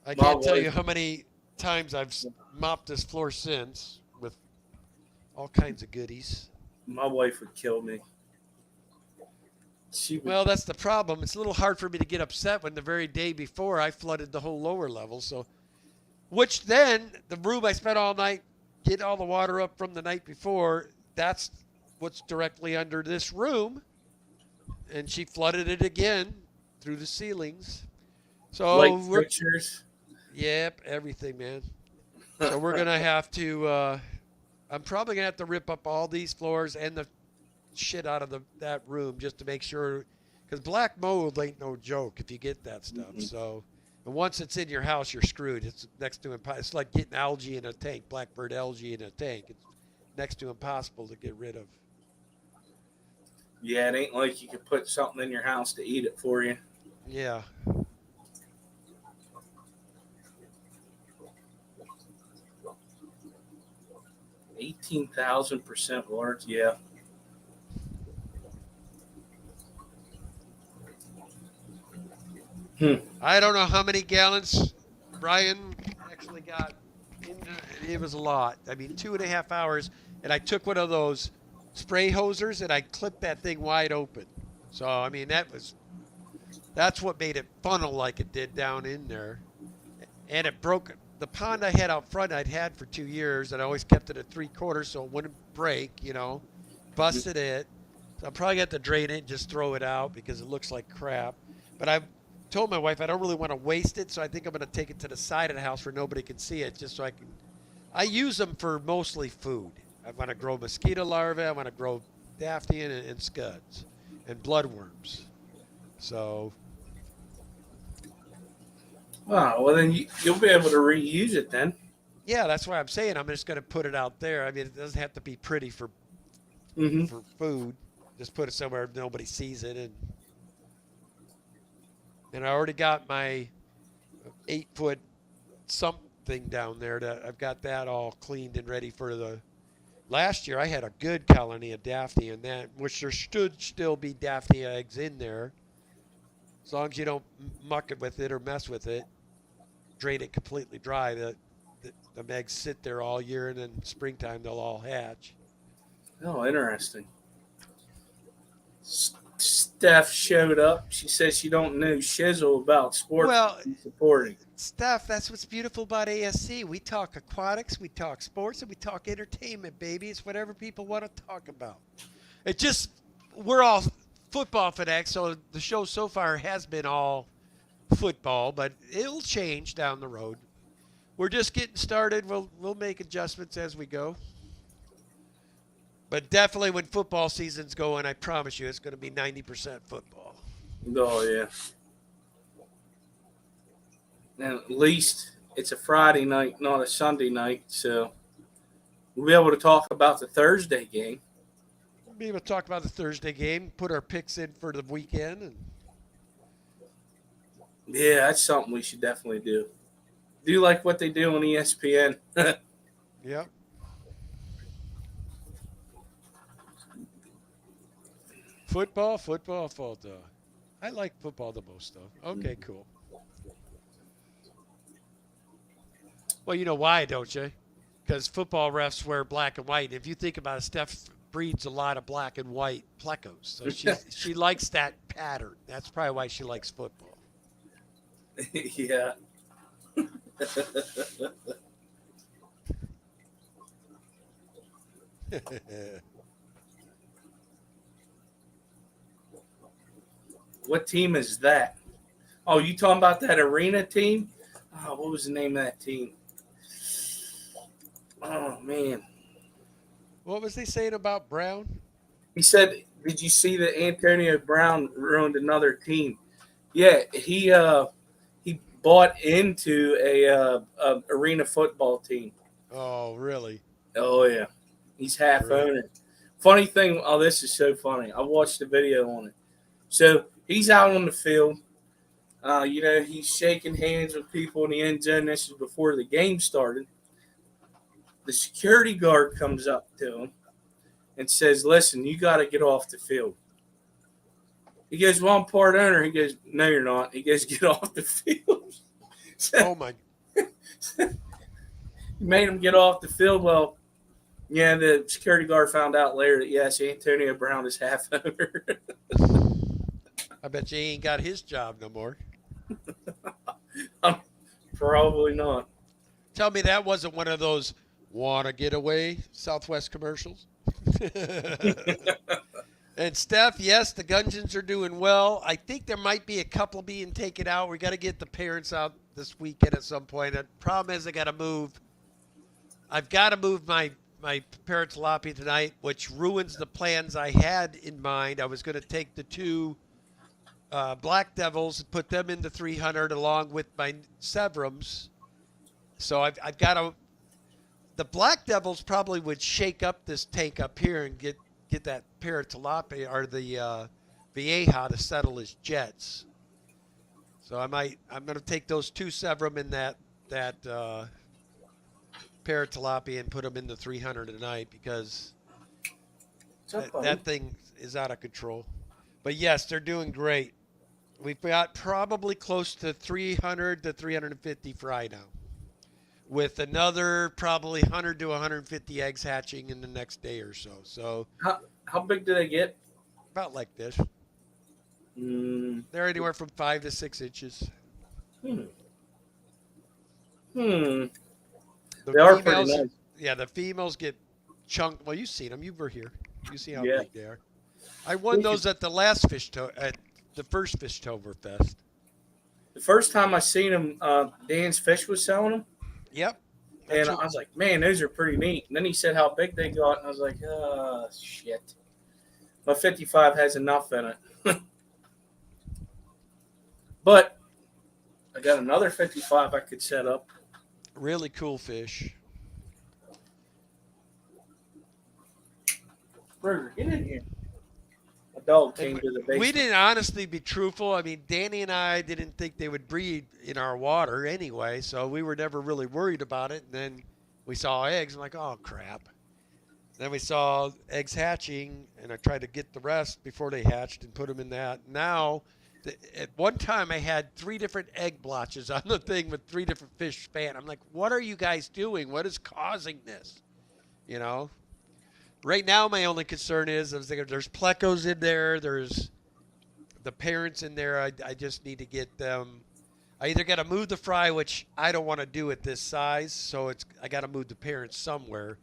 Speaker 1: I can't tell you how many times I've mopped this floor since with all kinds of goodies.
Speaker 2: My wife would kill me.
Speaker 1: Well, that's the problem. It's a little hard for me to get upset when the very day before I flooded the whole lower level. So, which then the room I spent all night getting all the water up from the night before, that's what's directly under this room. And she flooded it again through the ceilings. So
Speaker 2: like pictures.
Speaker 1: Yep, everything, man. So we're gonna have to. I'm probably gonna have to rip up all these floors and the shit out of that room just to make sure, because black mold ain't no joke if you get that stuff. Mm-hmm. So, and once it's in your house, you're screwed. It's next to impossible. It's like getting algae in a tank, blackbird algae in a tank. It's next to impossible to get rid of.
Speaker 2: Yeah, it ain't like you could put something in your house to eat it for you.
Speaker 1: Yeah.
Speaker 2: 18,000% large, yeah.
Speaker 1: I don't know how many gallons Brian actually got. It was a lot. I mean, 2.5 hours, and I took one of those spray hosers and I clipped that thing wide open. So I mean, that's what made it funnel like it did down in there, and it broke. The pond I had out front I'd had for 2 years, and I always kept it at 3/4 so it wouldn't break, busted it. So I'm probably going to have to drain it and just throw it out because it looks like crap. But I've told my wife I don't really want to waste it, so I think I'm going to take it to the side of the house where nobody can see it, just so I use them for mostly food. I want to grow mosquito larvae, I want to grow daphne and scuds and bloodworms. So...
Speaker 2: Oh, well, then you'll be able to reuse it then.
Speaker 1: Yeah, that's why I'm saying I'm just going to put it out there. I mean, it doesn't have to be pretty for food. Just put it somewhere nobody sees it. And I already got my 8-foot something down there. I've got that all cleaned and ready for the... Last year, I had a good colony of daphne in that, which there should still be daphne eggs in there. As long as you don't muck it with it or mess with it, drain it completely dry. The eggs sit there all year, and then springtime they'll all hatch.
Speaker 2: Oh, interesting. Steph showed up. She says she don't know shizzle about sports
Speaker 1: Well,
Speaker 2: she's supporting.
Speaker 1: Steph, that's what's beautiful about ASC. We talk aquatics, we talk sports, and we talk entertainment, baby. It's whatever people want to talk about. It just, we're all football fanatics, so the show so far has been all football, but it'll change down the road. We're just getting started. We'll make adjustments as we go. But definitely when football season's going, I promise you it's going to be 90% football.
Speaker 2: Oh yeah. And at least it's a Friday night, not a Sunday night, so we'll be able to talk about the Thursday game.
Speaker 1: We'll be able to talk about the Thursday game, put our picks in for the weekend, and
Speaker 2: Yeah, that's something we should definitely do. Do like what they do on ESPN.
Speaker 1: yep. Football. I like football the most, though. Okay, cool. Well, you know why, don't you? Because football refs wear black and white. If you think about it, Steph breeds a lot of black and white plecos, so she likes that pattern. That's probably why she likes football.
Speaker 2: Yeah. What team is that? Oh, you talking about that arena team? Oh, what was the name of that team? Oh man.
Speaker 1: What was they saying about Brown?
Speaker 2: He said, "Did you see that Antonio Brown ruined another team?" Yeah, he bought into a arena football team.
Speaker 1: Oh, really?
Speaker 2: Oh yeah, he's half
Speaker 1: Really?
Speaker 2: owner. Funny thing, oh this is so funny. I watched the video on it. So he's out on the field. He's shaking hands with people in the end zone. This is before the game started. The security guard comes up to him and says, "Listen, you got to get off the field." He goes, "Well, I'm part owner." He goes, "No, you're not." He goes, "Get off the field."
Speaker 1: Oh my!
Speaker 2: Made him get off the field. Well, yeah, the security guard found out later that yes, Antonio Brown is half owner.
Speaker 1: I bet you he ain't got his job no more.
Speaker 2: Probably not.
Speaker 1: Tell me that wasn't one of those "wanna get away" Southwest commercials. And Steph, yes, the Gungeons are doing well. I think there might be a couple being taken out. We got to get the parents out this weekend at some point. The problem is I got to move. I've got to move my parents' lobby tonight, which ruins the plans I had in mind. I was going to take the two Black Devils and put them into 300 along with my Severums. So I've got to. The Black Devils probably would shake up this tank up here and get that pair of tilapia or the Vieja to settle his jets. So I'm going to take those two Severum in that pair of tilapia and put them in the 300 tonight because that thing is out of control. But yes, they're doing great. We've got probably close to 300 to 350 fry now, with another probably 100 to 150 eggs hatching in the next day or so. So
Speaker 2: how big do they get?
Speaker 1: about like this.
Speaker 2: Mm.
Speaker 1: They're anywhere from 5 to 6 inches.
Speaker 2: Hmm.
Speaker 1: The
Speaker 2: They are pretty nice.
Speaker 1: Yeah, the females get chunked. Well, you've seen them. You were here. You see how
Speaker 2: Yeah.
Speaker 1: big they are. I won those at the last at the first Fishtoberfest.
Speaker 2: The first time I seen them, Dan's Fish was selling them,
Speaker 1: Yep.
Speaker 2: and I was like, "Man, those are pretty neat." And then he said how big they got, and I was like, "Oh shit." My 55 has enough in it. But I got another 55 I could set up.
Speaker 1: Really cool fish.
Speaker 2: Burger, get in here. A dog came to the basement.
Speaker 1: We didn't honestly be truthful. I mean, Danny and I didn't think they would breed in our water anyway, so we were never really worried about it. And then we saw eggs. I'm like, oh, crap. Then we saw eggs hatching, and I tried to get the rest before they hatched and put them in that. Now, at one time, I had 3 different egg blotches on the thing with 3 different fish span. I'm like, what are you guys doing? What is causing this? You know? Right now, my only concern is I was thinking there's plecos in there. There's the parents in there. I just need to get them. I either got to move the fry, which I don't want to do at this size, so I got to move the parents somewhere.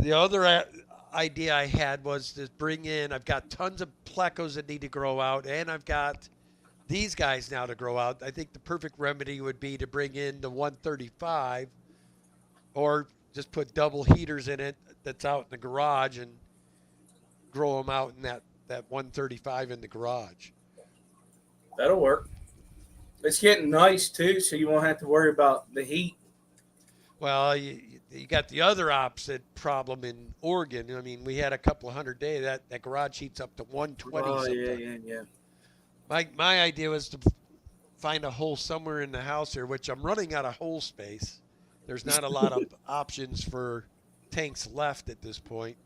Speaker 1: The other idea I had was to bring in. I've got tons of plecos that need to grow out, and I've got these guys now to grow out. I think the perfect remedy would be to bring in the 135, or just put double heaters in it that's out in the garage and grow them out in that 135 in the garage.
Speaker 2: That'll work. It's getting nice too, so you won't have to worry about the heat.
Speaker 1: Well, you got the other opposite problem in Oregon. I mean, we had a couple of hundred days that garage heats up to 120
Speaker 2: Oh yeah,
Speaker 1: sometimes.
Speaker 2: yeah, yeah.
Speaker 1: My idea was to find a hole somewhere in the house here, which I'm running out of hole space. There's not a lot of options for tanks left at this point.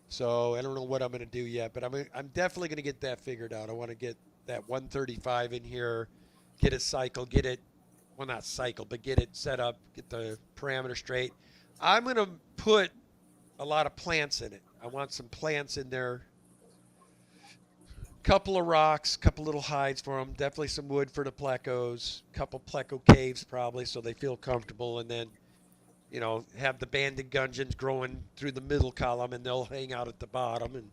Speaker 1: So I don't know what I'm going to do yet, but I'm definitely going to get that figured out. I want to get that 135 in here, get it cycled, get it, well, not cycled, but get it set up, get the parameter straight. I'm going to put a lot of plants in it. I want some plants in there. Couple of rocks, couple little hides for them, definitely some wood for the plecos, couple pleco caves probably so they feel comfortable, and then have the banded gudgeons growing through the middle column, and they'll hang out at the bottom. And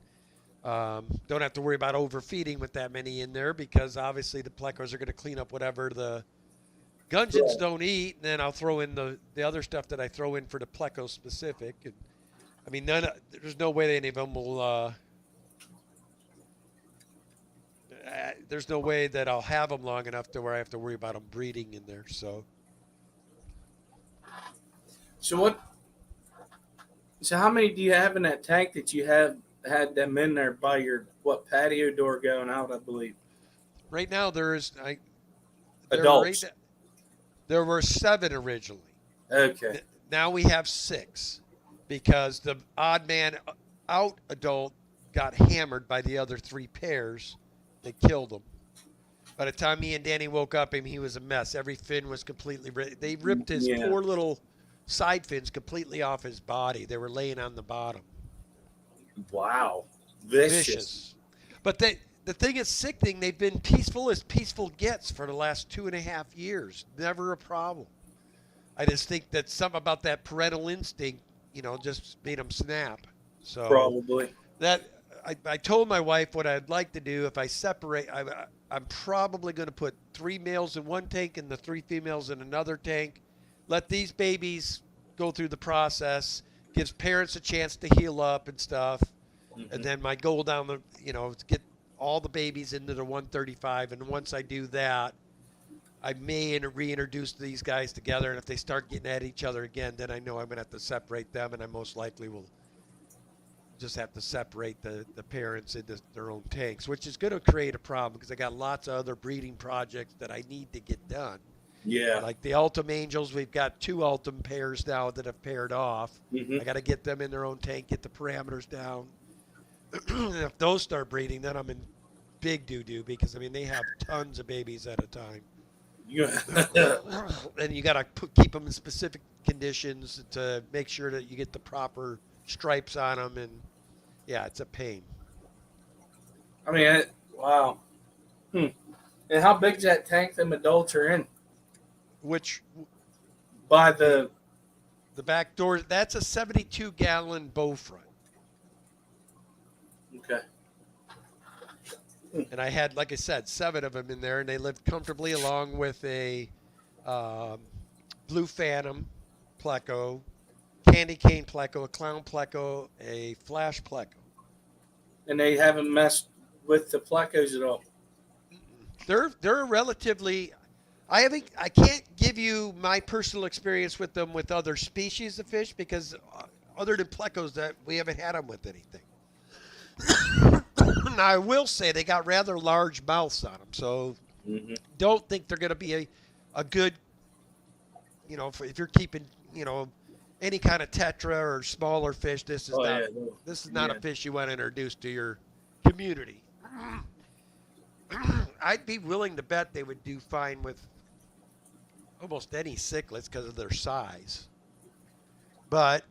Speaker 1: don't have to worry about overfeeding with that many in there because obviously the plecos are going to clean up whatever the gudgeons don't eat. And then I'll throw in the other stuff that I throw in for the pleco specific. And I mean, there's no way any of them will. There's no way that I'll have them long enough to where I have to worry about them breeding in there. So.
Speaker 2: So what? So how many do you have in that tank that you have had them in there by your patio door going out? I believe.
Speaker 1: Right now
Speaker 2: Adults.
Speaker 1: There were 7 originally.
Speaker 2: Okay.
Speaker 1: Now we have 6 because the odd man out adult got hammered by the other 3 pairs. They killed him. By the time me and Danny woke up, he was a mess. Every fin was completely they ripped his poor little side fins completely off his body. They were laying on the bottom.
Speaker 2: Wow. Vicious.
Speaker 1: But the thing is sickening, they've been peaceful as peaceful gets for the last 2.5 years. Never a problem. I just think that something about that parental instinct, just made them snap. So
Speaker 2: probably.
Speaker 1: That I told my wife what I'd like to do if I separate. I'm probably going to put 3 males in one tank and the 3 females in another tank. Let these babies go through the process. Gives parents a chance to heal up and stuff. Mm-hmm. And then my goal down the, to get all the babies into the 135. And once I do that, I may reintroduce these guys together. And if they start getting at each other again, then I know I'm going to have to separate them. And I most likely will just have to separate the parents into their own tanks, which is going to create a problem because I got lots of other breeding projects that I need to get done.
Speaker 2: Yeah.
Speaker 1: Like the Ultim Angels, we've got 2 Ultim pairs now that have paired off. Mm-hmm. I got to get them in their own tank, get the parameters down. If those start breeding, then I'm in big doo-doo because, they have tons of babies at a time.
Speaker 2: Yeah.
Speaker 1: And you got to keep them in specific conditions to make sure that you get the proper stripes on them. And, yeah, it's a pain.
Speaker 2: Wow. And how big is that tank them adults are in?
Speaker 1: Which
Speaker 2: by the
Speaker 1: back door, that's a 72-gallon bow front.
Speaker 2: Okay.
Speaker 1: And I had, like I said, 7 of them in there, and they lived comfortably along with a Blue Phantom pleco, Candy Cane pleco, a Clown pleco, a Flash pleco.
Speaker 2: And they haven't messed with the plecos at all.
Speaker 1: They're relatively. I can't give you my personal experience with them with other species of fish because other than plecos that we haven't had them with anything. Now I will say they got rather large mouths on them, so don't think they're going to be a good, if you're keeping, any kind of tetra or smaller fish. This is not a fish you want to introduce to your community. I'd be willing to bet they would do fine with almost any cichlids because of their size. But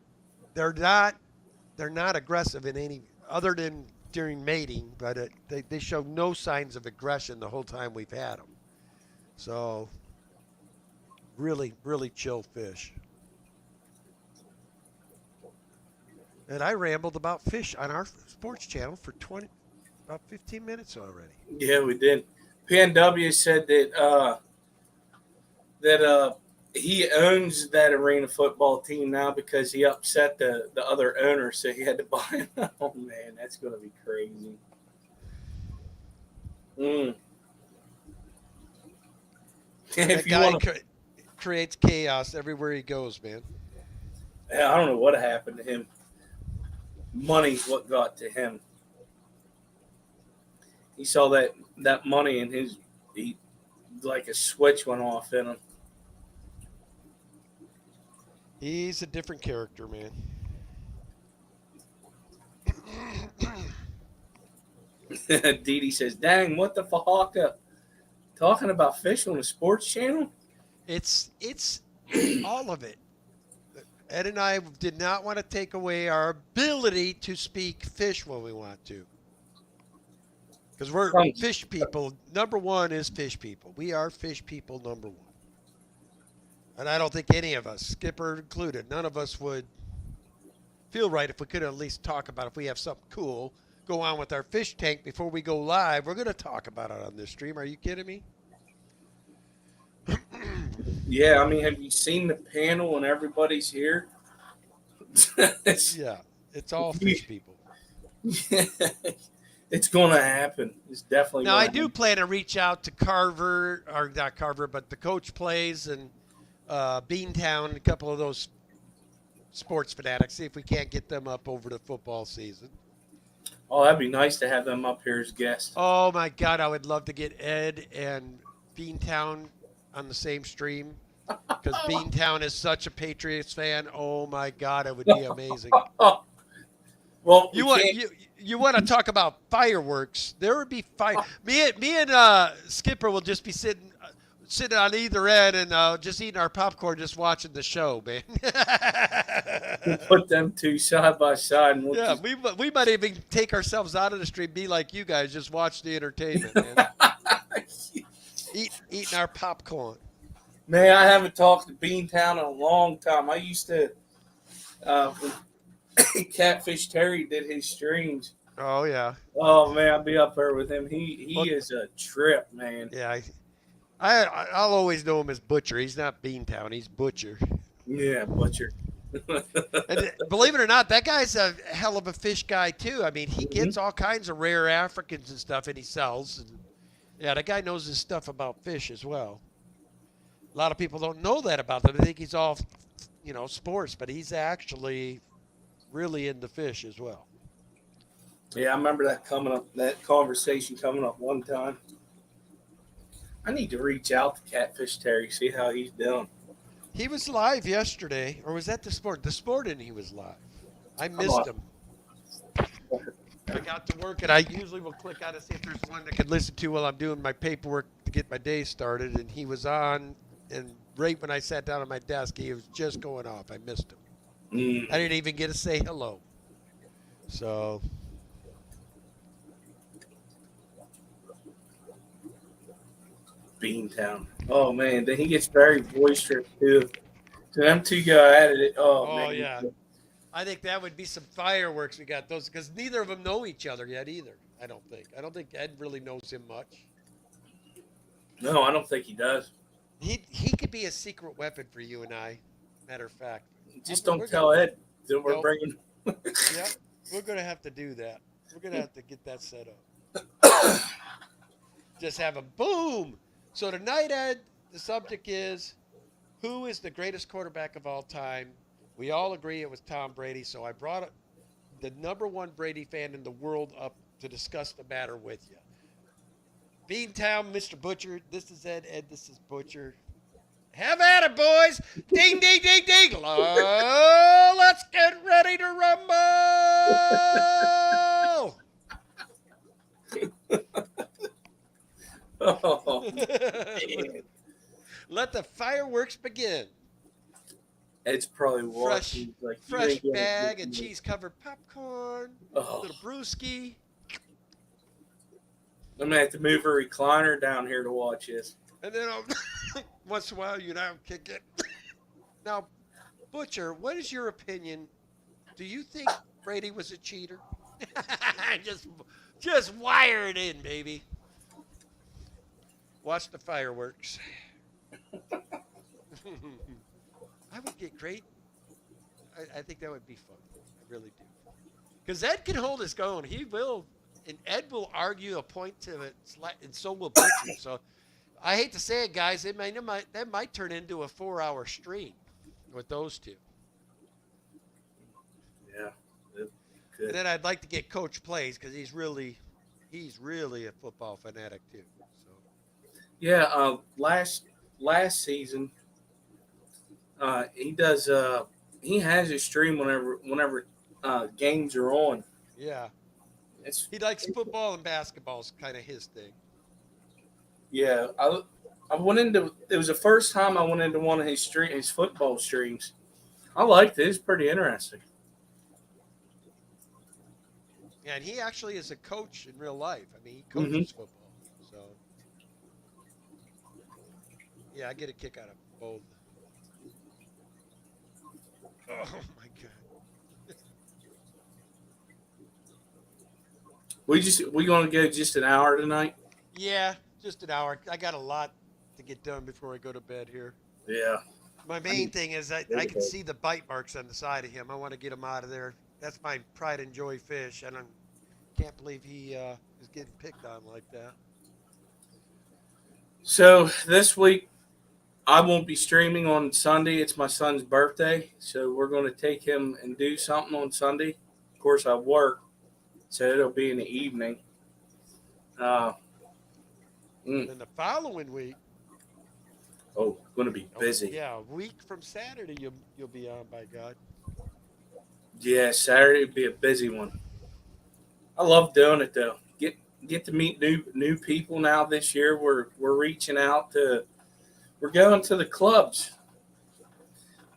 Speaker 1: they're not they're not aggressive in any other than during mating, but they show no signs of aggression the whole time we've had them. So really, really chill fish. And I rambled about fish on our sports channel for about 15 minutes already.
Speaker 2: Yeah, we did. PNW said that he owns that arena football team now because he upset the other owner, so he had to buy him. Oh man, that's gonna be crazy. Mm.
Speaker 1: That
Speaker 2: If you
Speaker 1: guy
Speaker 2: want to,
Speaker 1: creates chaos everywhere he goes, man.
Speaker 2: I don't know what happened to him. Money's what got to him. He saw that money in he like a switch went off in him.
Speaker 1: He's a different character, man.
Speaker 2: Dee Dee says, "Dang, what the fuck? Talking about fish on the sports channel?"
Speaker 1: It's all of it. Ed and I did not want to take away our ability to speak fish when we want to. Because we're fish people. Number one is fish people. We are fish people number one. And I don't think any of us, Skipper included, none of us would feel right if we could at least talk about if we have something cool go on with our fish tank before we go live. We're going to talk about it on this stream. Are you kidding me?
Speaker 2: Yeah, I mean, have you seen the panel and everybody's here?
Speaker 1: Yeah, it's all fish people.
Speaker 2: It's going to happen. It's definitely.
Speaker 1: Now I
Speaker 2: happen.
Speaker 1: do plan to reach out to Carver, or not Carver, but the Coach Plays and Beantown, and a couple of those sports fanatics. See if we can't get them up over the football season.
Speaker 2: Oh, that'd be nice to have them up here as guests.
Speaker 1: Oh my God, I would love to get Ed and Beantown on the same stream because Beantown is such a Patriots fan. Oh my God, it would be amazing.
Speaker 2: Well,
Speaker 1: you want to talk about fireworks? There would be fire. Me and Skipper will just be sitting on either end and just eating our popcorn, just watching the show, man.
Speaker 2: We'll put them two side by side. And
Speaker 1: yeah, we might even take ourselves out of the stream, be like you guys, just watch the entertainment, man. Eating our popcorn.
Speaker 2: Man, I haven't talked to Beantown in a long time. I used to, Catfish Terry did his streams.
Speaker 1: Oh yeah.
Speaker 2: Oh man, I'll be up there with him. He is a trip, man.
Speaker 1: Yeah, I'll always know him as Butcher. He's not Beantown. He's Butcher.
Speaker 2: Yeah, Butcher.
Speaker 1: And believe it or not, that guy's a hell of a fish guy too. I mean, he gets all kinds of rare Africans and stuff, and he sells. And yeah, that guy knows his stuff about fish as well. A lot of people don't know that about him. They think he's all, sports, but he's actually really into fish as well.
Speaker 2: Yeah, I remember that conversation coming up one time. I need to reach out to Catfish Terry, see how he's doing.
Speaker 1: He was live yesterday, or was that the sport? The sport, and he was live. I missed him. I got to work, and I usually will click out and see if there's one that I could listen to while I'm doing my paperwork to get my day started. And he was on, and right when I sat down at my desk, he was just going off. I missed him. I didn't even get to say hello. So.
Speaker 2: Beantown. Oh man, then he gets very boisterous too. So them two go at it. Oh man.
Speaker 1: Yeah. I think that would be some fireworks. We got those because neither of them know each other yet either. I don't think Ed really knows him much.
Speaker 2: No, I don't think he does.
Speaker 1: He could be a secret weapon for you and I. Matter of fact.
Speaker 2: Just don't tell Ed that we're bringing.
Speaker 1: Yeah, we're gonna have to do that. We're gonna have to get that set up. Just have a boom. So tonight, Ed, the subject is, who is the greatest quarterback of all time? We all agree it was Tom Brady, so I brought the number one Brady fan in the world up to discuss the matter with you. Beantown, Mr. Butcher, this is Ed. Ed, this is Butcher. Have at it, boys. Ding, ding, ding, ding. Oh, let's get ready to rumble.
Speaker 2: Oh,
Speaker 1: Let the fireworks begin.
Speaker 2: Ed's probably
Speaker 1: fresh,
Speaker 2: watching. He's like, you
Speaker 1: fresh
Speaker 2: ain't gonna
Speaker 1: bag
Speaker 2: get
Speaker 1: of
Speaker 2: me.
Speaker 1: cheese covered popcorn,
Speaker 2: Oh,
Speaker 1: little brewski.
Speaker 2: I'm gonna have to move a recliner down here to watch this.
Speaker 1: And then once in a while, you know, kick it. Now, Butcher, what is your opinion? Do you think Brady was a cheater? just, just wire it in, baby. Watch the fireworks. I would get great. I think that would be fun. I really do. Because Ed can hold his own. He will, and Ed will argue a point to it, and so will Butcher. So I hate to say it, guys. That might turn into a 4-hour stream with those two.
Speaker 2: Yeah, it
Speaker 1: And
Speaker 2: could.
Speaker 1: then I'd like to get Coach Plays because he's really a football fanatic too. So
Speaker 2: Yeah, last season, he does. He has a stream whenever games are on.
Speaker 1: yeah,
Speaker 2: It's
Speaker 1: he likes football and basketball is kind of his thing.
Speaker 2: yeah. I went into. It was the first time I went into one of his football streams. I liked it. It's pretty interesting.
Speaker 1: Yeah, and he actually is a coach in real life. I mean, he
Speaker 2: Hmm.
Speaker 1: coaches football. So yeah, I get a kick out of both. Oh my god.
Speaker 2: We gonna go just an hour tonight.
Speaker 1: Yeah, just an hour. I got a lot to get done before I go to bed here.
Speaker 2: Yeah.
Speaker 1: My
Speaker 2: I
Speaker 1: main
Speaker 2: need
Speaker 1: thing is
Speaker 2: to go
Speaker 1: I
Speaker 2: to
Speaker 1: can
Speaker 2: bed.
Speaker 1: see the bite marks on the side of him. I want to get him out of there. That's my pride and joy fish. Can't believe he is getting picked on like that.
Speaker 2: So this week I won't be streaming on Sunday. It's my son's birthday, so we're going to take him and do something on Sunday. Of course, I work, so it'll be in the evening. Uh,
Speaker 1: And
Speaker 2: mm,
Speaker 1: then the following week,
Speaker 2: going to be
Speaker 1: oh
Speaker 2: busy.
Speaker 1: yeah, a week from Saturday you'll be on by God.
Speaker 2: Yeah, Saturday will be a busy one. I love doing it though. Get to meet new people now this year. We're reaching out to. We're going to the clubs,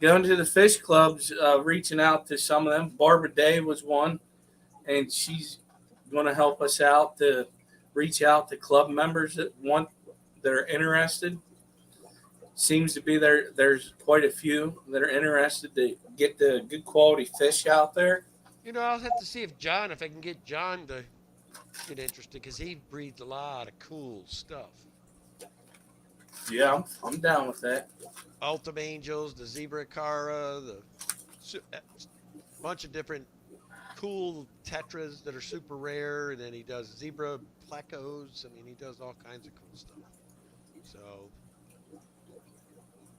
Speaker 2: going to the fish clubs, reaching out to some of them. Barbara Day was one, and she's going to help us out to reach out to club members that are interested. Seems to be there's quite a few that are interested to get the good quality fish out there.
Speaker 1: You know, I'll have to see if I can get John to get interested because he breeds a lot of cool stuff.
Speaker 2: Yeah, I'm down with that.
Speaker 1: Ultima Angels, the Zebra Cara, bunch of different cool tetras that are super rare. And then he does zebra plecos. I mean, he does all kinds of cool stuff. So,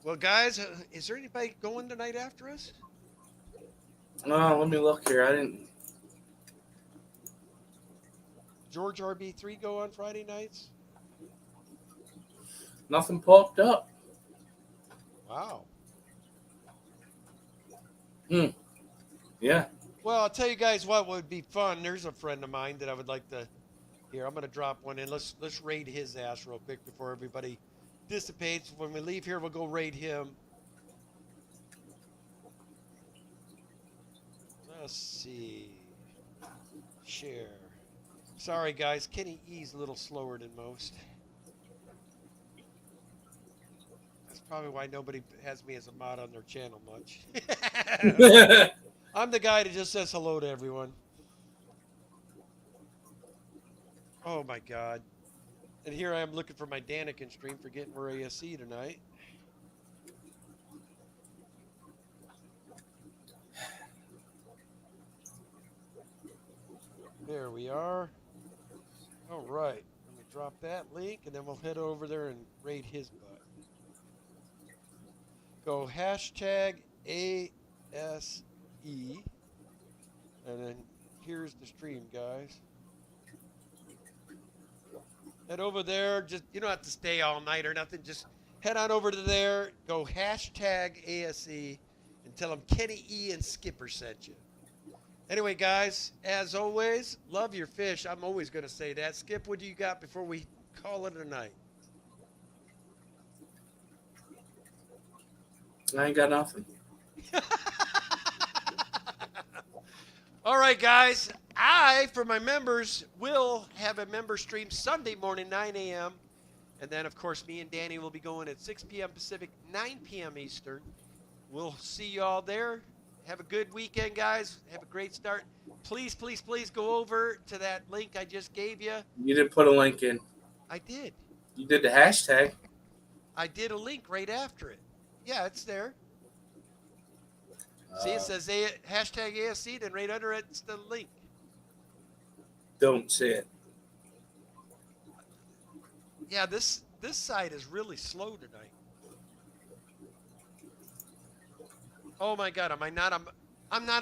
Speaker 1: well, guys, is there anybody going tonight after us?
Speaker 2: Oh, let me look here. I didn't.
Speaker 1: George RB3 go on Friday nights?
Speaker 2: Nothing popped up.
Speaker 1: Wow.
Speaker 2: Hmm. Yeah.
Speaker 1: Well, I'll tell you guys what would be fun. There's a friend of mine that I would like to. Here, I'm gonna drop one in. Let's raid his ass real quick before everybody dissipates. When we leave here, we'll go raid him. Let's see. Share. Sorry, guys. Kenny E's a little slower than most. That's probably why nobody has me as a mod on their channel much. I'm the guy that just says hello to everyone. Oh my God. And here I am looking for my Daniken stream, forgetting we're ASC tonight. There we are. All right. Let me drop that link and then we'll head over there and raid his butt. Go hashtag ASE. And then here's the stream, guys. Head over there. Just you don't have to stay all night or nothing. Just head on over to there. Go hashtag ASE and tell them Kenny E and Skipper sent you. Anyway, guys, as always, love your fish. I'm always going to say that. Skip, what do you got before we call it a night?
Speaker 2: I ain't got nothing.
Speaker 1: All right, guys. I, for my members, will have a member stream Sunday morning, 9 a.m. And then, of course, me and Danny will be going at 6 p.m. Pacific, 9 p.m. Eastern. We'll see you all there. Have a good weekend, guys. Have a great start. Please, please, please go over to that link I just gave you.
Speaker 2: You didn't put a link in.
Speaker 1: I did.
Speaker 2: You did the hashtag.
Speaker 1: I did a link right after it. Yeah, it's there. See, it says hashtag ASC, then right under it's the link.
Speaker 2: Don't say it.
Speaker 1: Yeah, this site is really slow tonight. Oh my God, I'm not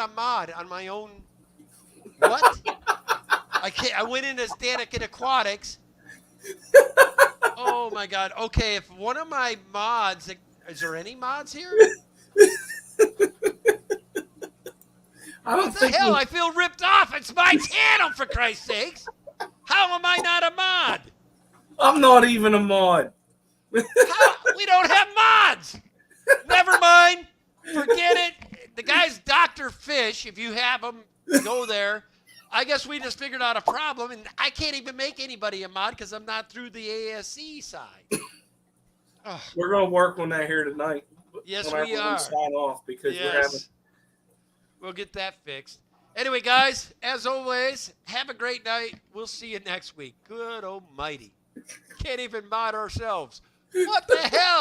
Speaker 1: a mod on my own. What? I can't. I went in as Danik in Aquatics. Oh my God. Okay, if one of my mods, is there any mods here?
Speaker 2: I don't
Speaker 1: What the
Speaker 2: think
Speaker 1: hell? I feel ripped off. It's my channel, for Christ's sakes. How am I not a mod?
Speaker 2: I'm not even a mod.
Speaker 1: How? We don't have mods. Never mind. Forget it. The guy's Dr. Fish. If you have him, go there. I guess we just figured out a problem, and I can't even make anybody a mod because I'm not through the ASC side. Ugh.
Speaker 2: We're going to work on that here tonight.
Speaker 1: Yes,
Speaker 2: whenever
Speaker 1: we are.
Speaker 2: sign off because we're having.
Speaker 1: We'll get that fixed. Anyway, guys, as always, have a great night. We'll see you next week. Good almighty. Can't even mod ourselves. What the hell?